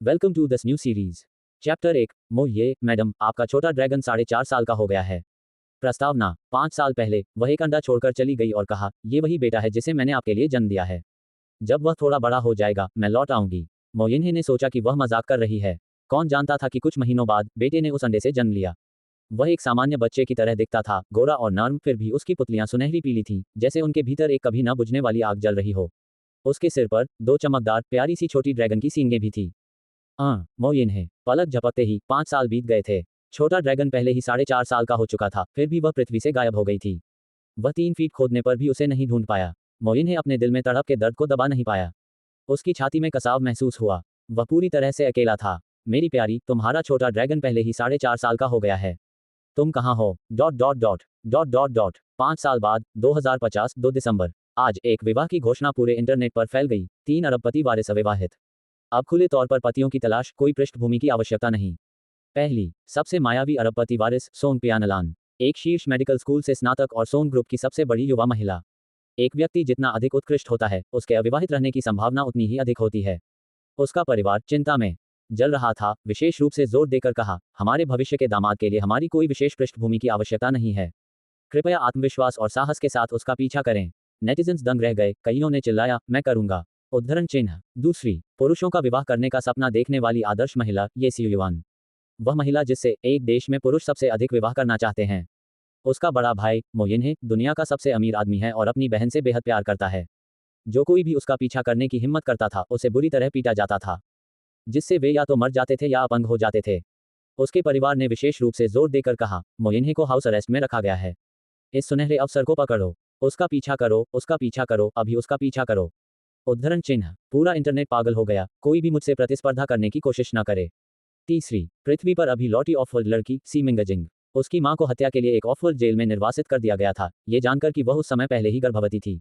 Welcome to this new series. Chapter 1। ये madam, आपका छोटा ड्रैगन 4.5 साल का हो गया है। प्रस्तावना। 5 साल पहले वह एक अंडा छोड़कर चली गई और कहा, ये वही बेटा है जिसे मैंने आपके लिए जन्म दिया है। जब वह थोड़ा बड़ा हो जाएगा मैं लौट आऊंगी। मोयिन्हे ने सोचा कि वह मजाक कर रही है। कौन जानता था कि कुछ महीनों बाद बेटे ने उस अंडे से जन्म लिया। वह एक सामान्य बच्चे की तरह दिखता था, गोरा और नर्म, फिर भी उसकी पुतलियां सुनहरी पीली थीं, जैसे उनके भीतर एक कभी न बुझने वाली आग जल रही हो। उसके सिर पर 2 चमकदार प्यारी सी छोटी ड्रैगन की सींगें भी थी। मोयिन्हे। पलक झपकते ही 5 साल बीत गए थे। छोटा ड्रैगन पहले ही 4.5 साल का हो चुका था, फिर भी वह पृथ्वी से गायब हो गई थी। वह 3 फीट खोदने पर भी उसे नहीं ढूंढ पाया। मोयिन्हे अपने दिल में तड़प के दर्द को दबा नहीं पाया। उसकी छाती में कसाव महसूस हुआ। वह पूरी तरह से अकेला था। मेरी प्यारी, तुम्हारा छोटा ड्रैगन पहले ही 4.5 साल का हो गया है। तुम कहाँ हो? Dot dot dot dot dot dot 5 साल बाद 2050 2 दिसंबर। आज एक विवाह की घोषणा पूरे इंटरनेट पर फैल गई। 3 अरबपति वारिस अविवाहित। अब खुले तौर पर पतियों की तलाश, कोई पृष्ठभूमि की आवश्यकता नहीं। पहली सबसे मायावी अरबपति वारिस सोन पियानलान, एक शीर्ष मेडिकल स्कूल से स्नातक और सोन ग्रुप की सबसे बड़ी युवा महिला। एक व्यक्ति जितना अधिक उत्कृष्ट होता है, उसके अविवाहित रहने की संभावना उतनी ही अधिक होती है। उसका परिवार चिंता में जल रहा था, विशेष रूप से जोर देकर कहा, हमारे भविष्य के दामाद के लिए हमारी कोई विशेष पृष्ठभूमि की आवश्यकता नहीं है। कृपया आत्मविश्वास और साहस के साथ उसका पीछा करें। नेटिजन्स दंग रह गए, कईयों ने चिल्लाया, मैं करूंगा। उद्धरण चिन्ह। दूसरी, पुरुषों का विवाह करने का सपना देखने वाली आदर्श महिला, ये सियुआन। वह महिला जिससे एक देश में पुरुष सबसे अधिक विवाह करना चाहते हैं। उसका बड़ा भाई मोयिन्हे दुनिया का सबसे अमीर आदमी है और अपनी बहन से बेहद प्यार करता है। जो कोई भी उसका पीछा करने की हिम्मत करता था, उसे बुरी तरह पीटा जाता था, जिससे वे या तो मर जाते थे या अपंग हो जाते थे। उसके परिवार ने विशेष रूप से जोर देकर कहा, मोयिन्हे को हाउस अरेस्ट में रखा गया है। इस सुनहरे अवसर को पकड़ो। उसका पीछा करो, उसका पीछा करो, अभी उसका पीछा करो। उद्धरण चिन्ह। पूरा इंटरनेट पागल हो गया, कोई भी मुझसे प्रतिस्पर्धा करने की कोशिश न करे। तीसरी, पृथ्वी पर अभी लौटी ऑफवर्ल्ड लड़की सी मिंगजिंग। उसकी मां को हत्या के लिए एक ऑफवर्ल्ड जेल में निर्वासित कर दिया गया था, ये जानकर कि वह उस समय पहले ही गर्भवती थी।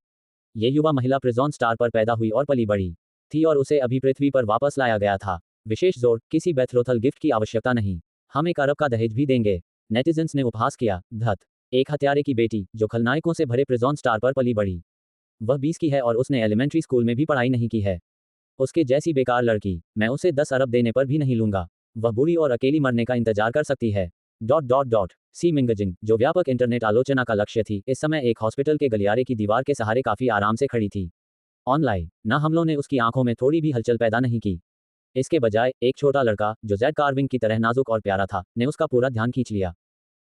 ये युवा महिला प्रिजॉन स्टार पर पैदा हुई और पली बड़ी थी और उसे अभी पृथ्वी पर वापस लाया गया था। विशेष जोर, किसी बेथरोथल गिफ्ट की आवश्यकता नहीं। हम 1 अरब का दहेज भी देंगे। नेटिजन्स ने उपहास किया, धत। एक हत्यारे की बेटी जो खलनायकों से भरे प्रिजॉन स्टार पर पली बड़ी। वह 20 की है और उसने एलिमेंट्री स्कूल में भी पढ़ाई नहीं की है। उसके जैसी बेकार लड़की, मैं उसे 10 अरब देने पर भी नहीं लूंगा। वह बूढ़ी और अकेली मरने का इंतजार कर सकती है। डॉट डॉट डॉट सी मिंगजिंग, जो व्यापक इंटरनेट आलोचना का लक्ष्य थी, इस समय एक हॉस्पिटल के गलियारे की दीवार के सहारे काफी आराम से खड़ी थी। ऑनलाइन न हमलों ने उसकी आंखों में थोड़ी भी हलचल पैदा नहीं की। इसके बजाय एक छोटा लड़का, जो जेड कार्विंग की तरह नाजुक और प्यारा था, ने उसका पूरा ध्यान खींच लिया।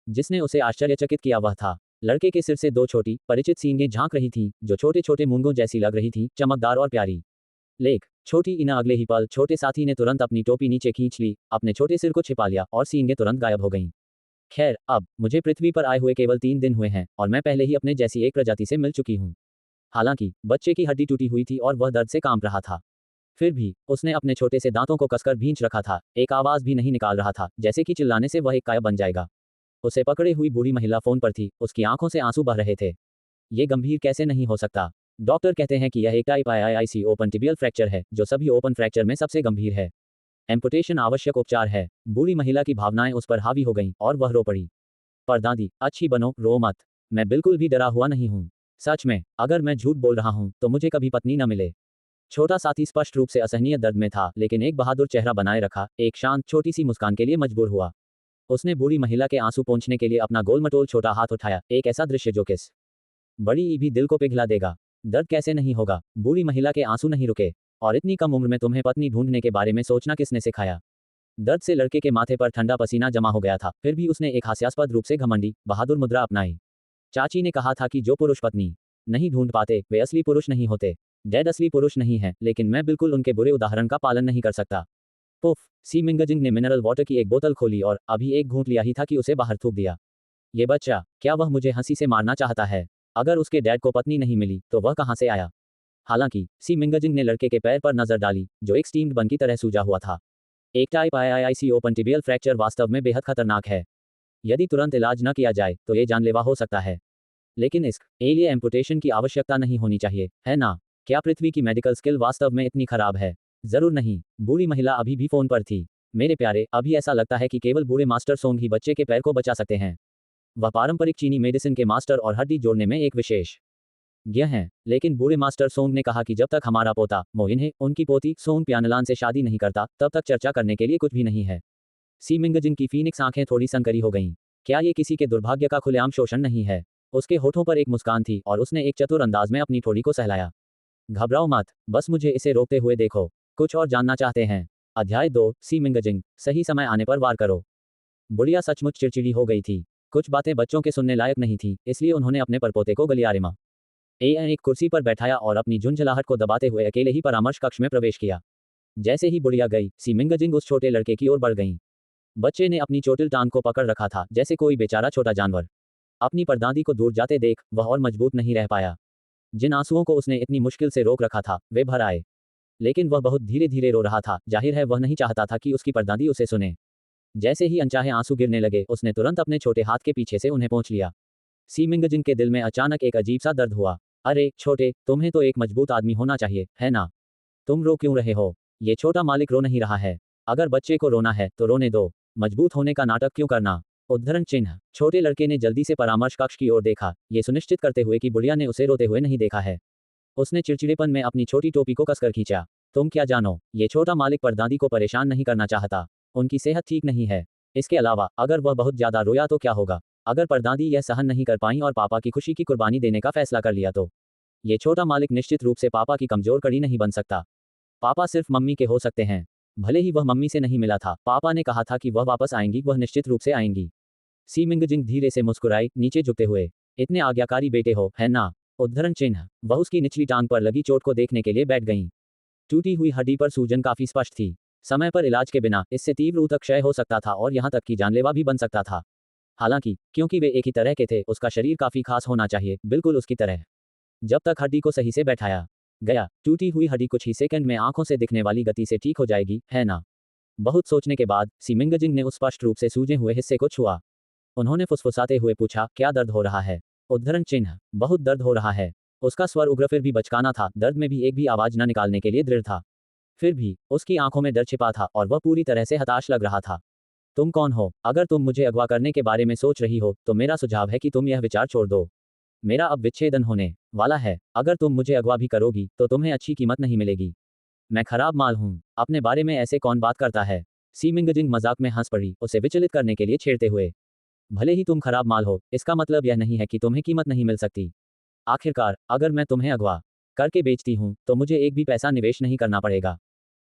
जिसने उसे आश्चर्यचकित किया वह था, लड़के के सिर से 2 छोटी परिचित सींगें झांक रही थीं, जो छोटे छोटे मूंगों जैसी लग रही थीं, चमकदार और प्यारी। लेख। छोटी इना अगले ही पल छोटे साथी ने तुरंत अपनी टोपी नीचे खींच ली, अपने छोटे सिर को छिपा लिया और सींगें तुरंत गायब हो गईं। खैर, अब मुझे पृथ्वी पर आए हुए केवल 3 दिन हुए हैं और मैं पहले ही अपने जैसी एक प्रजाति से मिल चुकी हूँ। हालांकि बच्चे की हड्डी टूटी हुई थी और वह दर्द से कांप रहा था। फिर भी उसने अपने छोटे से दांतों को कसकर भींच रखा था, एक आवाज भी नहीं निकाल रहा था, जैसे कि चिल्लाने से वह एक काया बन जाएगा। उसे पकड़े हुई बूढ़ी महिला फोन पर थी, उसकी आंखों से आंसू बह रहे थे। ये गंभीर कैसे नहीं हो सकता? डॉक्टर कहते हैं कि यह एक type IIC open tibial fracture है, जो सभी ओपन फ्रैक्चर में सबसे गंभीर है। एम्पुटेशन आवश्यक उपचार है। बूढ़ी महिला की भावनाएं उस पर हावी हो गईं और वह रो पड़ी। पर दादी, अच्छी बनो, रो मत। मैं बिल्कुल भी डरा हुआ नहीं हूँ। सच में, अगर मैं झूठ बोल रहा हूँ तो मुझे कभी पत्नी न मिले। छोटा साथी स्पष्ट रूप से असहनीय दर्द में था, लेकिन एक बहादुर चेहरा बनाए रखा, एक शांत छोटी सी मुस्कान के लिए मजबूर हुआ। उसने बूढ़ी महिला के आंसू पोंछने के लिए अपना गोलमटोल छोटा हाथ उठाया, एक ऐसा दृश्य जो किस बड़ी ई भी दिल को पिघला देगा। दर्द कैसे नहीं होगा? बूढ़ी महिला के आंसू नहीं रुके। और इतनी कम उम्र में तुम्हें पत्नी ढूंढने के बारे में सोचना किसने सिखाया? दर्द से लड़के के माथे पर ठंडा पसीना जमा हो गया था, फिर भी उसने एक हास्यास्पद रूप से घमंडी, बहादुर मुद्रा अपनाई। चाची ने कहा था कि जो पुरुष पत्नी नहीं ढूंढ पाते, वे असली पुरुष नहीं होते। डैड असली पुरुष नहीं है, लेकिन मैं बिल्कुल उनके बुरे उदाहरण का पालन नहीं कर सकता। पुफ। सी मिंगजिंग ने मिनरल वाटर की एक बोतल खोली और अभी एक घूंट लिया ही था कि उसे बाहर थूक दिया। ये बच्चा, क्या वह मुझे हंसी से मारना चाहता है? अगर उसके डैड को पत्नी नहीं मिली तो वह कहां से आया? हालांकि सी मिंगजिंग ने लड़के के पैर पर नजर डाली, जो एक स्टीम्ड बन की तरह सूजा हुआ था। एक type IIC open tibial fracture वास्तव में बेहद खतरनाक है। यदि तुरंत इलाज न किया जाए तो ये जानलेवा हो सकता है। लेकिन इसके लिए एम्पुटेशन की आवश्यकता नहीं होनी चाहिए, है ना? क्या पृथ्वी की मेडिकल स्किल वास्तव में इतनी खराब है? जरूर नहीं। बूढ़ी महिला अभी भी फोन पर थी। मेरे प्यारे, अभी ऐसा लगता है कि केवल बूढ़े मास्टर सोंग ही बच्चे के पैर को बचा सकते हैं। वह पारंपरिक चीनी मेडिसिन के मास्टर और हड्डी जोड़ने में एक विशेष गया हैं, लेकिन बूढ़े मास्टर सोंग ने कहा कि जब तक हमारा पोता मोइन्हे उनकी पोती सोंग प्यानलान से शादी नहीं करता, तब तक चर्चा करने के लिए कुछ भी नहीं है। सी मिंगजिंग की फीनिक्स आंखें थोड़ी सनकरी हो गईं। क्या ये किसी के दुर्भाग्य का खुलेआम शोषण नहीं है? उसके होठों पर एक मुस्कान थी और उसने एक चतुर अंदाज में अपनी ठोड़ी को सहलाया। घबराओ मत, बस मुझे इसे रोकते हुए देखो। कुछ और जानना चाहते हैं? अध्याय 2 सी मिंगजिंग, सही समय आने पर वार करो। बुढ़िया सचमुच चिड़चिड़ी हो गई थी। कुछ बातें बच्चों के सुनने लायक नहीं थी, इसलिए उन्होंने अपने परपोते को गलियारे एक कुर्सी पर बैठाया और अपनी झुंझलाहट को दबाते हुए अकेले ही परामर्श कक्ष में प्रवेश किया। जैसे ही बुढ़िया गई, सी मिंगजिंग उस छोटे लड़के की ओर बढ़ गईं। बच्चे ने अपनी चोटिल टांग को पकड़ रखा था, जैसे कोई बेचारा छोटा जानवर। अपनी परदादी को दूर जाते देख वह और मजबूत नहीं रह पाया। जिन आंसुओं को उसने इतनी मुश्किल से रोक रखा था, वे भर आए। लेकिन वह बहुत धीरे धीरे रो रहा था, जाहिर है वह नहीं चाहता था कि उसकी परदादी उसे सुने। जैसे ही अनचाहे आंसू गिरने लगे, उसने तुरंत अपने छोटे हाथ के पीछे से उन्हें पोंछ लिया। सी मिंगजिंग के दिल में अचानक एक अजीब सा दर्द हुआ। अरे छोटे, तुम्हें तो एक मजबूत आदमी होना चाहिए, है ना? तुम रो क्यों रहे हो? ये छोटा मालिक रो नहीं रहा है। अगर बच्चे को रोना है तो रोने दो, मजबूत होने का नाटक क्यों करना? उद्धरण चिन्ह। छोटे लड़के ने जल्दी से परामर्श कक्ष की ओर देखा, ये सुनिश्चित करते हुए कि बुढ़िया ने उसे रोते हुए नहीं देखा है। उसने चिड़चिड़ेपन में अपनी छोटी टोपी को कसकर खींचा। तुम क्या जानो, ये छोटा मालिक परदादी को परेशान नहीं करना चाहता। उनकी सेहत ठीक नहीं है। इसके अलावा अगर वह बहुत ज्यादा रोया तो क्या होगा? अगर परदादी यह सहन नहीं कर पाई और पापा की खुशी की कुर्बानी देने का फैसला कर लिया तो ये छोटा मालिक निश्चित रूप से पापा की कमजोर कड़ी नहीं बन सकता। पापा सिर्फ मम्मी के हो सकते हैं। भले ही वह मम्मी से नहीं मिला था, पापा ने कहा था कि वह वापस आएंगी, वह निश्चित रूप से आएंगी। सी मिंगजिंग धीरे से मुस्कुराई, नीचे झुकते हुए। इतने आज्ञाकारी बेटे हो, है ना? उद्धरण चिन्ह। वह उसकी निचली टांग पर लगी चोट को देखने के लिए बैठ गईं। टूटी हुई हड्डी पर सूजन काफी स्पष्ट थी। समय पर इलाज के बिना इससे तीव्र ऊतक क्षय हो सकता था और यहां तक कि जानलेवा भी बन सकता था। हालांकि क्योंकि वे एक ही तरह के थे, उसका शरीर काफी खास होना चाहिए, बिल्कुल उसकी तरह। जब तक हड्डी को सही से बैठाया गया, टूटी हुई हड्डी कुछ ही सेकंड में आंखों से दिखने वाली गति से ठीक हो जाएगी, है ना? बहुत सोचने के बाद सी मिंगजिंग ने उस स्पष्ट रूप से सूजे हुए हिस्से को छुआ। उन्होंने फुसफुसाते हुए पूछा, क्या दर्द हो रहा है? उद्धरण चिन्ह। बहुत दर्द हो रहा है। उसका स्वर उग्र फिर भी बचकाना था, दर्द में भी एक भी आवाज न निकालने के लिए दृढ़ था। फिर भी उसकी आंखों में डर छिपा था और वह पूरी तरह से हताश लग रहा था। तुम कौन हो? अगर तुम मुझे अगवा करने के बारे में सोच रही हो तो मेरा सुझाव है कि तुम यह विचार छोड़ दो। मेरा अब विच्छेदन होने वाला है। अगर तुम मुझे अगवा भी करोगी तो तुम्हें अच्छी कीमत नहीं मिलेगी। मैं खराब माल हूँ। अपने बारे में ऐसे कौन बात करता है? सी मिंगजिंग मजाक में हंस पड़ी, उसे विचलित करने के लिए छेड़ते हुए। भले ही तुम खराब माल हो, इसका मतलब यह नहीं है कि तुम्हें कीमत नहीं मिल सकती। आखिरकार अगर मैं तुम्हें अगवा करके बेचती हूँ तो मुझे एक भी पैसा निवेश नहीं करना पड़ेगा।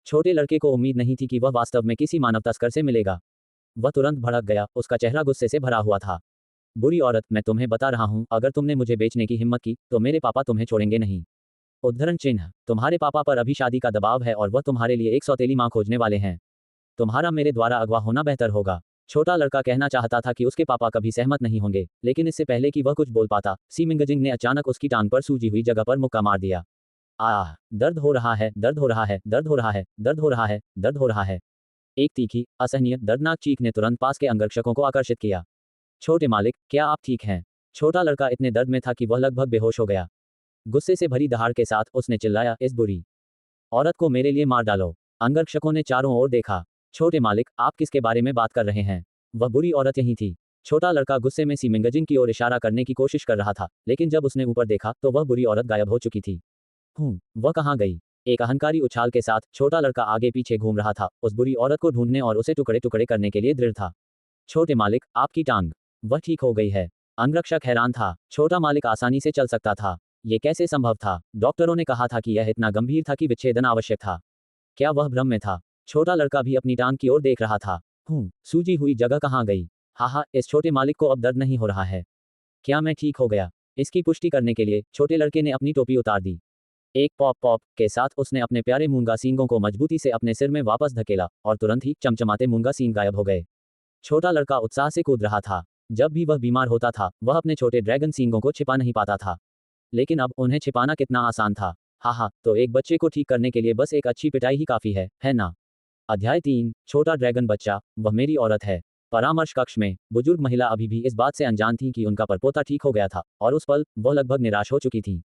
छोटे लड़के को उम्मीद नहीं थी कि वह वास्तव में किसी मानव तस्कर से मिलेगा। वह तुरंत भड़क गया, उसका चेहरा गुस्से से भरा हुआ था। बुरी औरत, मैं तुम्हें बता रहा हूँ, अगर तुमने मुझे बेचने की हिम्मत की तो मेरे पापा तुम्हें छोड़ेंगे नहीं। उद्धरण चिन्ह। तुम्हारे पापा पर अभी शादी का दबाव है और वह तुम्हारे लिए एक सौतेली मां खोजने वाले हैं। तुम्हारा मेरे द्वारा अगवा होना बेहतर होगा। छोटा लड़का कहना चाहता था कि उसके पापा कभी सहमत नहीं होंगे, लेकिन इससे पहले कि वह कुछ बोल पाता, सी मिंगजिंग ने अचानक उसकी टांग पर सूजी हुई जगह पर मुक्का मार दिया। आह, दर्द हो रहा है, दर्द हो रहा है, दर्द हो रहा है, दर्द हो रहा है, दर्द हो रहा है। एक तीखी, असहनीय, दर्दनाक चीख ने तुरंत पास के अंगरक्षकों को आकर्षित किया। छोटे मालिक, क्या आप ठीक हैं? छोटा लड़का इतने दर्द में था कि वह लगभग बेहोश हो गया। गुस्से से भरी दहाड़ के साथ उसने चिल्लाया, इस बुरी औरत को मेरे लिए मार डालो। अंगरक्षकों ने चारों ओर देखा। छोटे मालिक, आप किसके बारे में बात कर रहे हैं? वह बुरी औरत यही थी। छोटा लड़का गुस्से में सी मिंगजिंग की ओर इशारा करने की कोशिश कर रहा था, लेकिन जब उसने ऊपर देखा तो वह बुरी औरत गायब हो चुकी थी। वह कहाँ गई? एक अहंकारी उछाल के साथ छोटा लड़का आगे पीछे घूम रहा था, उस बुरी औरत को ढूंढने और उसे टुकड़े टुकड़े करने के लिए दृढ़ था। छोटे मालिक, आपकी टांग। वह ठीक हो गई है। अंगरक्षक हैरान था। छोटा मालिक आसानी से चल सकता था। ये कैसे संभव था? डॉक्टरों ने कहा था कि यह इतना गंभीर था कि विच्छेदन आवश्यक था। क्या वह भ्रम में था? छोटा लड़का भी अपनी टांग की ओर देख रहा था। सूजी हुई जगह कहाँ गई? हाँ, इस छोटे मालिक को अब दर्द नहीं हो रहा है। क्या मैं ठीक हो गया? इसकी पुष्टि करने के लिए छोटे लड़के ने अपनी टोपी उतार दी। एक पॉप पॉप के साथ उसने अपने प्यारे मूंगा सींगों को मजबूती से अपने सिर में वापस धकेला और तुरंत ही चमचमाते मूंगा सींग गायब हो गए। छोटा लड़का उत्साह से कूद रहा था। जब भी वह बीमार होता था, वह अपने छोटे ड्रैगन सींगों को छिपा नहीं पाता था, लेकिन अब उन्हें छिपाना कितना आसान था। हाँ, तो एक बच्चे को ठीक करने के लिए बस एक अच्छी पिटाई ही काफी है ना? अध्याय 3 छोटा ड्रैगन बच्चा, वह मेरी औरत है। परामर्श कक्ष में बुजुर्ग महिला अभी भी इस बात से अनजान थी कि उनका परपोता ठीक हो गया था और उस पल वह लगभग निराश हो चुकी थी।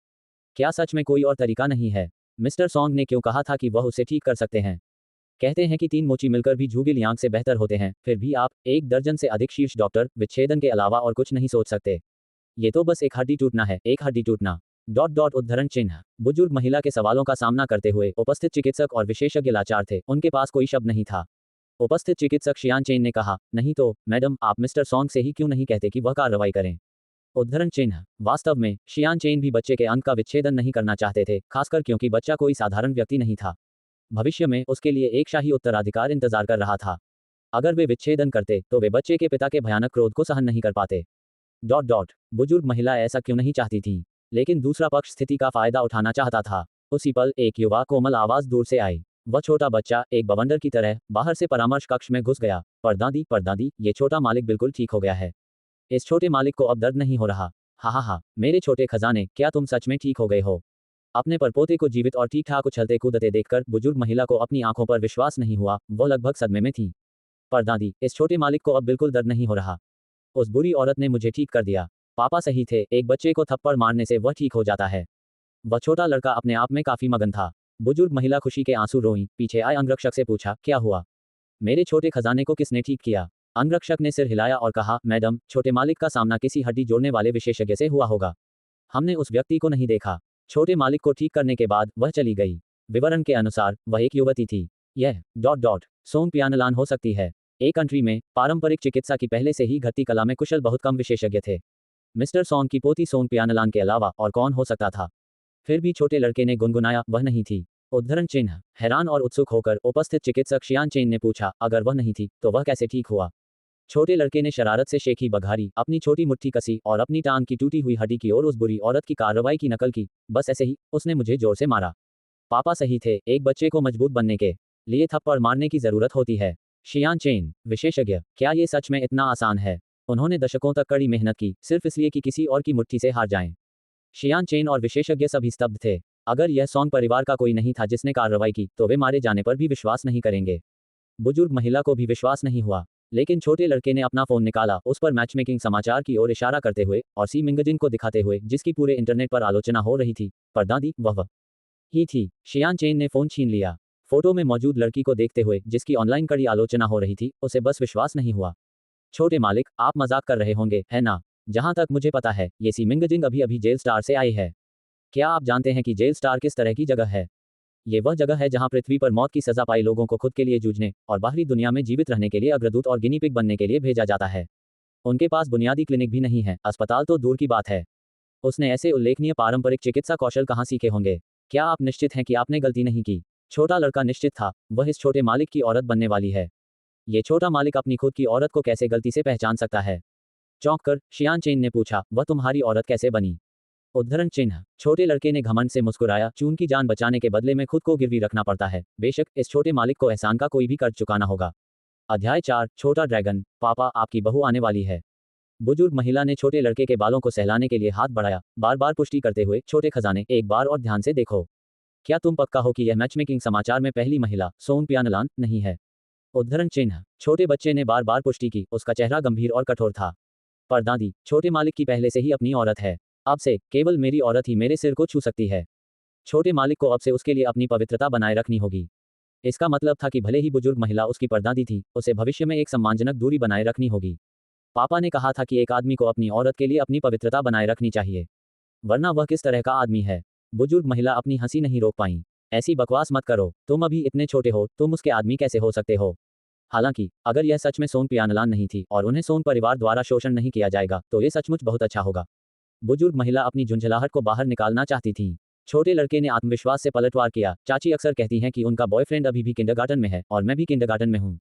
क्या सच में कोई और तरीका नहीं है? मिस्टर सॉन्ग ने क्यों कहा था कि वह उसे ठीक कर सकते हैं? कहते हैं कि 3 मोची मिलकर भी झूगे लियांग से बेहतर होते हैं, फिर भी आप, 1 दर्जन से अधिक शीर्ष डॉक्टर, विच्छेदन के अलावा और कुछ नहीं सोच सकते। ये तो बस एक हड्डी टूटना है, एक हड्डी टूटना। उद्धरण चिन्ह। बुजुर्ग महिला के सवालों का सामना करते हुए उपस्थित चिकित्सक और विशेषज्ञ लाचार थे, उनके पास कोई शब्द नहीं था। उपस्थित चिकित्सक शियान चेन ने कहा, नहीं तो मैडम, आप मिस्टर सॉन्ग से ही क्यों नहीं कहते कि वह कार्रवाई करें। उद्धरण चिन्ह। वास्तव में शियान चेन भी बच्चे के अंक का विच्छेदन नहीं करना चाहते थे, खासकर क्योंकि बच्चा कोई साधारण व्यक्ति नहीं था। भविष्य में उसके लिए एक शाही उत्तराधिकार इंतजार कर रहा था। अगर वे विच्छेदन करते तो वे बच्चे के पिता के भयानक क्रोध को सहन नहीं कर पाते। बुजुर्ग महिला ऐसा क्यों नहीं चाहती थी, लेकिन दूसरा पक्ष स्थिति का फायदा उठाना चाहता था। उसी पल एक युवा कोमल आवाज दूर से आई। वह छोटा बच्चा एक बवंडर की तरह बाहर से परामर्श कक्ष में घुस गया। परदादी, ये छोटा मालिक बिल्कुल ठीक हो गया है। इस छोटे मालिक को अब दर्द नहीं हो रहा। हा, मेरे छोटे खजाने, क्या तुम सच में ठीक हो गए हो। अपने परपोते को जीवित और ठीक ठाक उछलते कूदते देखकर बुजुर्ग महिला को अपनी आंखों पर विश्वास नहीं हुआ। वो लगभग सदमे में थी। परदादी, इस छोटे मालिक को अब बिल्कुल दर्द नहीं हो रहा। उस बुरी औरत ने मुझे ठीक कर दिया। पापा सही थे, एक बच्चे को थप्पड़ मारने से वह ठीक हो जाता है। वह छोटा लड़का अपने आप में काफी मगन था। बुजुर्ग महिला खुशी के आंसू रोई। पीछे आए अंगरक्षक से पूछा, क्या हुआ, मेरे छोटे खजाने को किसने ठीक किया। अंगरक्षक ने सिर हिलाया और कहा, मैडम, छोटे मालिक का सामना किसी हड्डी जोड़ने वाले विशेषज्ञ से हुआ होगा। हमने उस व्यक्ति को नहीं देखा। छोटे मालिक को ठीक करने के बाद वह चली गई। विवरण के अनुसार वह एक युवती थी। यह सोंग पियानलान हो सकती है। एक कंट्री में पारंपरिक चिकित्सा की पहले से ही घटती कला में कुशल बहुत कम विशेषज्ञ थे। मिस्टर सॉन्ग की पोती सोंग पियानलान के अलावा और कौन हो सकता था। फिर भी छोटे लड़के ने गुनगुनाया, वह नहीं थी। उद्धरण चिन्ह। हैरान और उत्सुक होकर उपस्थित चिकित्सक शियान चेन ने पूछा, अगर वह नहीं थी तो वह कैसे ठीक हुआ। छोटे लड़के ने शरारत से शेखी बघारी, अपनी छोटी मुट्ठी कसी और अपनी टांग की टूटी हुई हड्डी की ओर उस बुरी औरत की कार्रवाई की नकल की। बस ऐसे ही, उसने मुझे जोर से मारा। पापा सही थे, एक बच्चे को मजबूत बनने के लिए थप्पड़ मारने की जरूरत होती है। शियान चेन। विशेषज्ञ, क्या ये सच में इतना आसान है। उन्होंने दशकों तक कड़ी मेहनत की, सिर्फ इसलिए कि किसी और की मुट्ठी से हार जाएं। शियान चेन और विशेषज्ञ सभी स्तब्ध थे। अगर यह सॉन्ग परिवार का कोई नहीं था जिसने कार्रवाई की, तो वे मारे जाने पर भी विश्वास नहीं करेंगे। बुजुर्ग महिला को भी विश्वास नहीं हुआ, लेकिन छोटे लड़के ने अपना फोन निकाला, उस पर मैचमेकिंग समाचार की ओर इशारा करते हुए और सी मिंगजिन को दिखाते हुए, जिसकी पूरे इंटरनेट पर आलोचना हो रही थी। परदादी, वह ही थी। शियान चेन ने फोन छीन लिया। फोटो में मौजूद लड़की को देखते हुए, जिसकी ऑनलाइन कड़ी आलोचना हो रही थी, उसे बस विश्वास नहीं हुआ। छोटे मालिक, आप मजाक कर रहे होंगे, है ना। जहां तक मुझे पता है, ये सी मिंगजिंग अभी अभी जेल स्टार से आई है। क्या आप जानते हैं कि जेल स्टार किस तरह की जगह है। ये वह जगह है जहां पृथ्वी पर मौत की सजा पाई लोगों को खुद के लिए जूझने और बाहरी दुनिया में जीवित रहने के लिए अग्रदूत और गिनीपिग बनने के लिए भेजा जाता है। उनके पास बुनियादी क्लिनिक भी नहीं है, अस्पताल तो दूर की बात है। उसने ऐसे उल्लेखनीय पारंपरिक चिकित्सा कौशल कहां सीखे होंगे। क्या आप निश्चित हैं कि आपने गलती नहीं की। छोटा लड़का निश्चित था, वह इस छोटे मालिक की औरत बनने वाली है। ये छोटा मालिक अपनी खुद की औरत को कैसे गलती से पहचान सकता है। चौंक कर शियान चेन ने पूछा, वह तुम्हारी औरत कैसे बनी। उद्धरण चिन्ह। छोटे लड़के ने घमंड से मुस्कुराया, चून की जान बचाने के बदले में खुद को गिरवी रखना पड़ता है। बेशक इस छोटे मालिक को एहसान का कोई भी कर्ज चुकाना होगा। अध्याय 4, छोटा ड्रैगन। पापा, आपकी बहू आने वाली है। बुजुर्ग महिला ने छोटे लड़के के बालों को सहलाने के लिए हाथ बढ़ाया, बार बार पुष्टि करते हुए, छोटे खजाने, एक बार और ध्यान से देखो। क्या तुम पक्का हो कि यह मैचमेकिंग समाचार में पहली महिला सोंग पियानलान नहीं है। उद्धरण चिन्ह। छोटे बच्चे ने बार बार पुष्टि की, उसका चेहरा गंभीर और कठोर था। परदादी, छोटे मालिक की पहले से ही अपनी औरत है। अब से केवल मेरी औरत ही मेरे सिर को छू सकती है। छोटे मालिक को अब से उसके लिए अपनी पवित्रता बनाए रखनी होगी। इसका मतलब था कि भले ही बुजुर्ग महिला उसकी परदादी थी, उसे भविष्य में एक सम्मानजनक दूरी बनाए रखनी होगी। पापा ने कहा था कि एक आदमी को अपनी औरत के लिए अपनी पवित्रता बनाए रखनी चाहिए, वरना वह किस तरह का आदमी है। बुजुर्ग महिला अपनी हंसी नहीं रोक पाई। ऐसी बकवास मत करो, तुम अभी इतने छोटे हो, तुम उसके आदमी कैसे हो सकते हो। हालांकि अगर यह सच में सोंग पियानलान नहीं थी और उन्हें सोंग परिवार द्वारा शोषण नहीं किया जाएगा, तो ये सचमुच बहुत अच्छा होगा। बुजुर्ग महिला अपनी झुंझलाहट को बाहर निकालना चाहती थी। छोटे लड़के ने आत्मविश्वास से पलटवार किया, चाची अक्सर कहती हैं कि उनका बॉयफ्रेंड अभी भी किंडरगार्टन में है और मैं भी किंडरगार्टन में हूँ।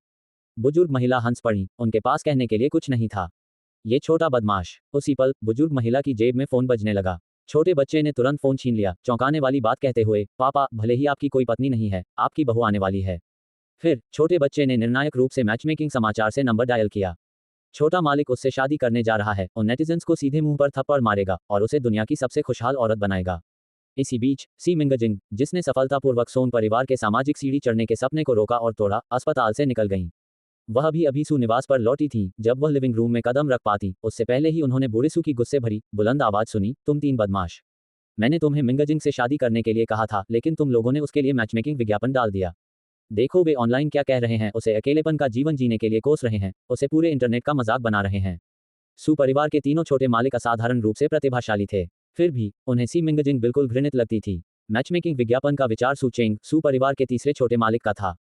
बुजुर्ग महिला हंस पड़ी, उनके पास कहने के लिए कुछ नहीं था। ये छोटा बदमाश। उसी पल बुजुर्ग महिला की जेब में फोन बजने लगा। छोटे बच्चे ने तुरंत फोन छीन लिया, चौंकाने वाली बात कहते हुए, पापा, भले ही आपकी कोई पत्नी नहीं है, आपकी बहू आने वाली है। फिर छोटे बच्चे ने निर्णायक रूप से मैचमेकिंग समाचार से नंबर डायल किया। छोटा मालिक उससे शादी करने जा रहा है, उन नेटिजन्स को सीधे मुंह पर थप्पड़ मारेगा और उसे दुनिया की सबसे खुशहाल औरत बनाएगा। इसी बीच सी मिंगजिंग, जिसने सफलतापूर्वक सोन परिवार के सामाजिक सीढ़ी चढ़ने के सपने को रोका और तोड़ा, अस्पताल से निकल गईं। वह भी अभी सुनिवास पर लौटी थी जब वह लिविंग रूम में कदम रख पाती, उससे पहले ही उन्होंने बूढ़े सू की गुस्से भरी बुलंद आवाज सुनी, तुम 3 बदमाश। मैंने तुम्हें मिंगजिंग से शादी करने के लिए कहा था, लेकिन तुम लोगों ने उसके लिए मैचमेकिंग विज्ञापन डाल दिया। देखो वे ऑनलाइन क्या कह रहे हैं, उसे अकेलेपन का जीवन जीने के लिए कोस रहे हैं, उसे पूरे इंटरनेट का मजाक बना रहे हैं। सू परिवार के तीनों छोटे मालिक असाधारण रूप से प्रतिभाशाली थे। फिर भी उन्हें सी मिंगजिंग बिल्कुल घृणित लगती थी। मैचमेकिंग विज्ञापन का विचार सू चेंग, सू परिवार के तीसरे छोटे मालिक का था।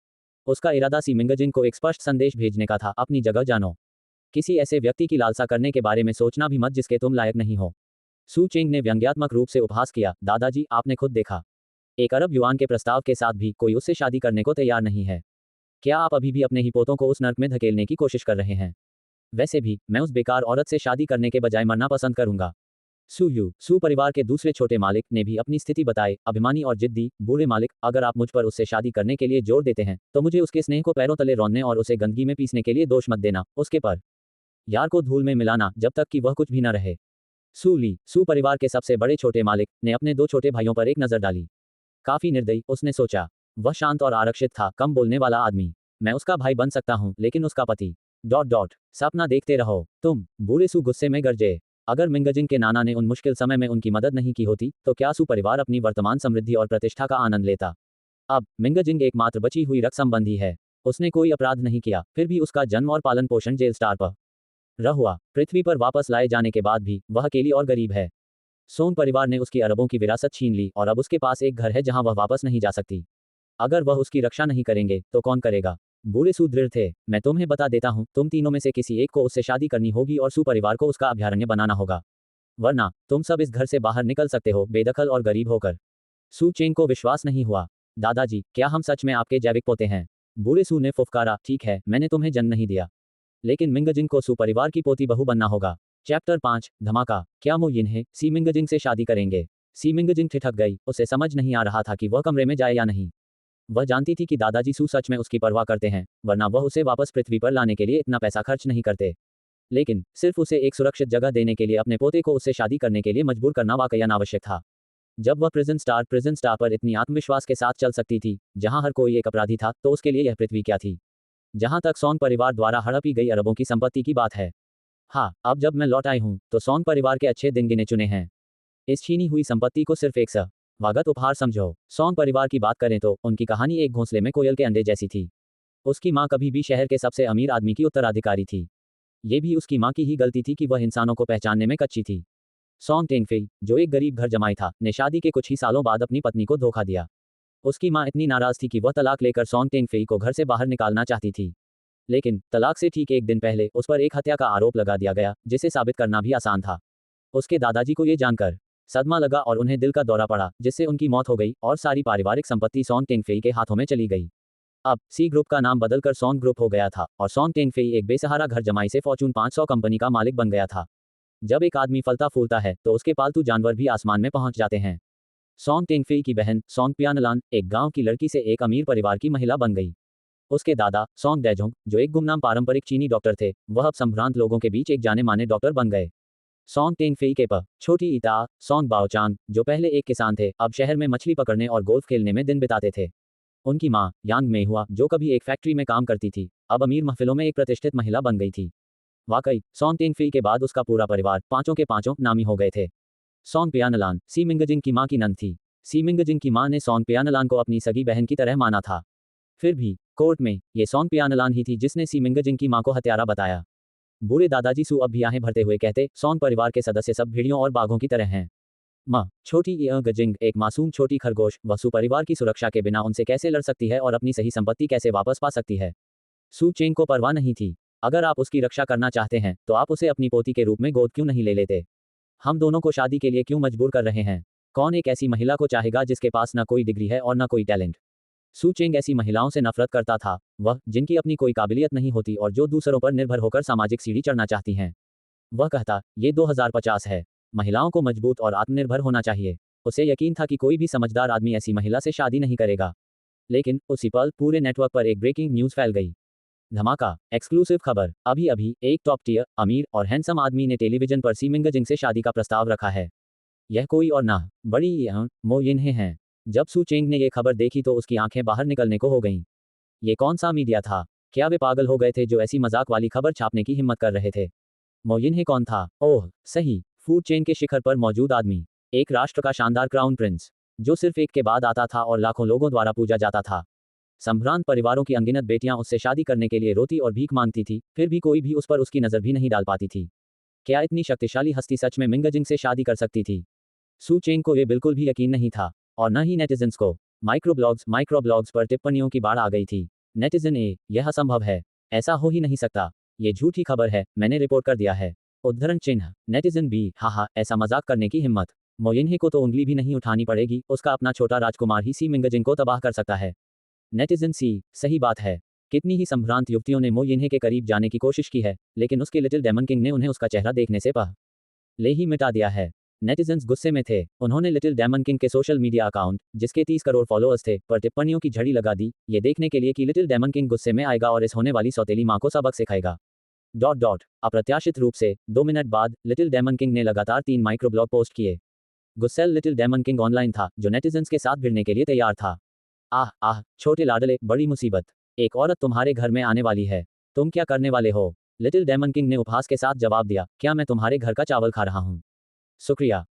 उसका इरादा सी मिंगजिंग को एक स्पष्ट संदेश भेजने का था, अपनी जगह जानो। किसी ऐसे व्यक्ति की लालसा करने के बारे में सोचना भी मत जिसके तुम लायक नहीं हो। सू चेंग ने व्यंग्यात्मक रूप से उपहास किया, दादाजी आपने खुद देखा, एक अरब युवान के प्रस्ताव के साथ भी कोई उससे शादी करने को तैयार नहीं है। क्या आप अभी भी अपने ही पोतों को उस नर्क में धकेलने की कोशिश कर रहे हैं? वैसे भी मैं उस बेकार औरत से शादी करने के बजाय मरना पसंद करूंगा। सू परिवार के दूसरे छोटे मालिक ने भी अपनी स्थिति बताई, अभिमानी और जिद्दी, बूढ़े मालिक, अगर आप मुझ पर उससे शादी करने के लिए जोर देते हैं तो मुझे उसके स्नेह को पैरों तले रौंदने और उसे गंदगी में पीसने के लिए दोष मत देना, उसके पर यार को धूल में मिलाना जब तक कि वह कुछ भी न रहे। सू परिवार के सबसे बड़े छोटे मालिक ने अपने दो छोटे भाइयों पर एक नजर डाली। काफी निर्दयी, उसने सोचा। वह शांत और आरक्षित था, कम बोलने वाला आदमी। मैं उसका भाई बन सकता हूं, लेकिन उसका पति सपना देखते रहो तुम। बूढ़े सू गुस्से में गरजे। अगर मिंगजिंग के नाना ने उन मुश्किल समय में उनकी मदद नहीं की होती तो क्या सू परिवार अपनी वर्तमान समृद्धि और प्रतिष्ठा का आनंद लेता? अब मिंगजिंग एकमात्र बची हुई रक्त संबंधी है। उसने कोई अपराध नहीं किया, फिर भी उसका जन्म और पालन पोषण जेल स्टार पर हुआ। पृथ्वी पर वापस लाए जाने के बाद भी वह अकेली और गरीब है। सोंग परिवार ने उसकी अरबों की विरासत छीन ली और अब उसके पास एक घर है जहां वह वापस नहीं जा सकती। अगर वह उसकी रक्षा नहीं करेंगे तो कौन करेगा? बूढ़े सू दृढ़ थे। मैं तुम्हें बता देता हूं, तुम तीनों में से किसी एक को उससे शादी करनी होगी और सू परिवार को उसका अभयारण्य बनाना होगा, वरना तुम सब इस घर से बाहर निकल सकते हो बेदखल और गरीब होकर। सू चेंग को विश्वास नहीं हुआ। दादाजी, क्या हम सच में आपके जैविक पोते हैं? बूढ़े सू ने फुफकारा, ठीक है, मैंने तुम्हें जन्म नहीं दिया, लेकिन मिंगजिंग को सू परिवार की पोती बहू बनना होगा। चैप्टर 5, धमाका। क्या मो यिन्हे सी मिंगजिंग से शादी करेंगे? सी मिंगजिंग ठिठक गई। उसे समझ नहीं आ रहा था कि वह कमरे में जाए या नहीं। वह जानती थी कि दादाजी सू सच में उसकी परवाह करते हैं, वरना वह उसे वापस पृथ्वी पर लाने के लिए इतना पैसा खर्च नहीं करते। लेकिन सिर्फ उसे एक सुरक्षित जगह देने के लिए अपने पोते को उससे शादी करने के लिए मजबूर करना वाकई अनावश्यक था। जब वह प्रिजन स्टार पर इतनी आत्मविश्वास के साथ चल सकती थी, जहां हर कोई एक अपराधी था, तो उसके लिए यह पृथ्वी क्या थी? जहां तक सोंग परिवार द्वारा हड़पी गई अरबों की संपत्ति की बात है, हाँ, अब जब मैं लौट आई हूं तो सोंग परिवार के अच्छे दिन गिने चुने हैं। इस छीनी हुई संपत्ति को सिर्फ एक स्वागत उपहार समझो। सोंग परिवार की बात करें तो उनकी कहानी एक घोंसले में कोयल के अंडे जैसी थी। उसकी माँ कभी भी शहर के सबसे अमीर आदमी की उत्तराधिकारी थी। ये भी उसकी माँ की ही गलती थी कि वह इंसानों को पहचानने में कच्ची थी। सोंग टेंगफेई, जो एक गरीब घर जमाई था, ने शादी के कुछ ही सालों बाद अपनी पत्नी को धोखा दिया। उसकी माँ इतनी नाराज थी कि वह तलाक लेकर सोंग टेंगफेई को घर से बाहर निकालना चाहती थी। लेकिन तलाक से ठीक एक दिन पहले उस पर एक हत्या का आरोप लगा दिया गया, जिसे साबित करना भी आसान था। उसके दादाजी को ये जानकर सदमा लगा और उन्हें दिल का दौरा पड़ा, जिससे उनकी मौत हो गई और सारी पारिवारिक संपत्ति सोंग टेंगफेई के हाथों में चली गई। अब सी ग्रुप का नाम बदलकर सोंग ग्रुप हो गया था और सोंग टेंगफेई एक बेसहारा घर जमाई से फॉर्च्यून 500 कंपनी का मालिक बन गया था। जब एक आदमी फलता फूलता है तो उसके पालतू जानवर भी आसमान में पहुंच जाते हैं। सोंग टेंगफेई की बहन सोंग पियानलान एक गांव की लड़की से एक अमीर परिवार की महिला बन गई। उसके दादा सोंग डेजोंग, जो एक गुमनाम पारंपरिक चीनी डॉक्टर थे, वह अब संभ्रांत लोगों के बीच एक जाने माने डॉक्टर बन गए। सोंग टेंगफेई के छोटी इता सोंग बाओचांग, जो पहले एक किसान थे, अब शहर में मछली पकड़ने और गोल्फ खेलने में दिन बिताते थे। उनकी माँ यांग मेहुआ, जो कभी एक फैक्ट्री में काम करती थी, अब अमीर महफिलों में एक प्रतिष्ठित महिला बन गई थी। वाकई सोंग टेंगफेई के बाद उसका पूरा परिवार पांचों के पांचों नामी हो गए थे। सोंग पियानलान सी मिंगजिंग की माँ की नंद थी। सी मिंगजिंग की माँ ने सोंग पियानलान को अपनी सगी बहन की तरह माना था। फिर भी कोर्ट में ये सोंग पियानलान ही थी जिसने सी मिंगजिंग की माँ को हत्यारा बताया। बूढ़े दादाजी सू अब भी आहें भरते हुए कहते, सोंग परिवार के सदस्य सब भेड़ियों और बाघों की तरह हैं। माँ छोटी गजिंग एक मासूम छोटी खरगोश, वह सू परिवार की सुरक्षा के बिना उनसे कैसे लड़ सकती है और अपनी सही संपत्ति कैसे वापस पा सकती है? सू चेंग को परवाह नहीं थी। अगर आप उसकी रक्षा करना चाहते हैं तो आप उसे अपनी पोती के रूप में गोद क्यों नहीं ले लेते? हम दोनों को शादी के लिए क्यों मजबूर कर रहे हैं? कौन एक ऐसी महिला को चाहेगा जिसके पास न कोई डिग्री है और न कोई टैलेंट? सू चेंग ऐसी महिलाओं से नफरत करता था, वह जिनकी अपनी कोई काबिलियत नहीं होती और जो दूसरों पर निर्भर होकर सामाजिक सीढ़ी चढ़ना चाहती हैं। वह कहता, ये 2050 है, महिलाओं को मजबूत और आत्मनिर्भर होना चाहिए। उसे यकीन था कि कोई भी समझदार आदमी ऐसी महिला से शादी नहीं करेगा। लेकिन उसी पल पूरे नेटवर्क पर एक ब्रेकिंग न्यूज़ फैल गई। धमाका, एक्सक्लूसिव खबर। अभी अभी एक टॉप टियर अमीर और हैंडसम आदमी ने टेलीविजन पर सी मिंगजिंग से शादी का प्रस्ताव रखा है। यह कोई और ना बड़ी मो यिन्हे हैं। जब सू चेंग ने यह खबर देखी तो उसकी आंखें बाहर निकलने को हो गईं। ये कौन सा मीडिया था? क्या वे पागल हो गए थे जो ऐसी मजाक वाली खबर छापने की हिम्मत कर रहे थे? मो यिन्हे कौन था? ओह सही, फूड चेन के शिखर पर मौजूद आदमी, एक राष्ट्र का शानदार क्राउन प्रिंस, जो सिर्फ एक के बाद आता था और लाखों लोगों द्वारा पूजा जाता था। संभ्रांत परिवारों की अनगिनत बेटियां उससे शादी करने के लिए रोती और भीख मांगती थी, फिर भी कोई भी उस पर उसकी नजर भी नहीं डाल पाती थी। क्या इतनी शक्तिशाली हस्ती सच में मिंगजिंग से शादी कर सकती थी? सू चेंग को ये बिल्कुल भी यकीन नहीं था, और न ही नेटिजन्स को। माइक्रोब्लॉग्स पर टिप्पणियों की बाढ़ आ गई थी। नेटिजन यह असंभव है, ऐसा हो ही नहीं सकता, ये झूठी खबर है, मैंने रिपोर्ट कर दिया है। उद्धरण चिन्ह। नेटिजन बी, हाँ, ऐसा मजाक करने की हिम्मत। मोयिन्हे को तो उंगली भी नहीं उठानी पड़ेगी, उसका अपना छोटा राजकुमार ही सी मिंगजिन को तबाह कर सकता है। नेटिजन सी, सही बात है। कितनी ही संभ्रांत युवतियों ने मोयिन्हे के करीब जाने की कोशिश की है, लेकिन उसके लिटिल डेमन किंग ने उन्हें उसका चेहरा देखने से पहले ही मिटा दिया है। नेटिजन्स गुस्से में थे, उन्होंने लिटिल डेमन किंग के सोशल मीडिया अकाउंट, जिसके 30 करोड़ फॉलोअर्स थे, पर टिप्पणियों की झड़ी लगा दी, ये देखने के लिए कि लिटिल डेमन किंग गुस्से में आएगा और इस होने वाली सौतेली माँ को सबक सिखाएगा। अप्रत्याशित रूप से 2 मिनट बाद लिटिल डेमन किंग ने लगातार 3 माइक्रोब्लॉग पोस्ट किए। गुस्सैल लिटिल डेमन किंग ऑनलाइन था, जो नेटिजन्स के साथ भिड़ने के लिए तैयार था। आह, छोटे लाडले, बड़ी मुसीबत। एक औरत तुम्हारे घर में आने वाली है, तुम क्या करने वाले हो? लिटिल डेमन किंग ने उपहास के साथ जवाब दिया, क्या मैं तुम्हारे घर का चावल खा रहा हूँ? शुक्रिया।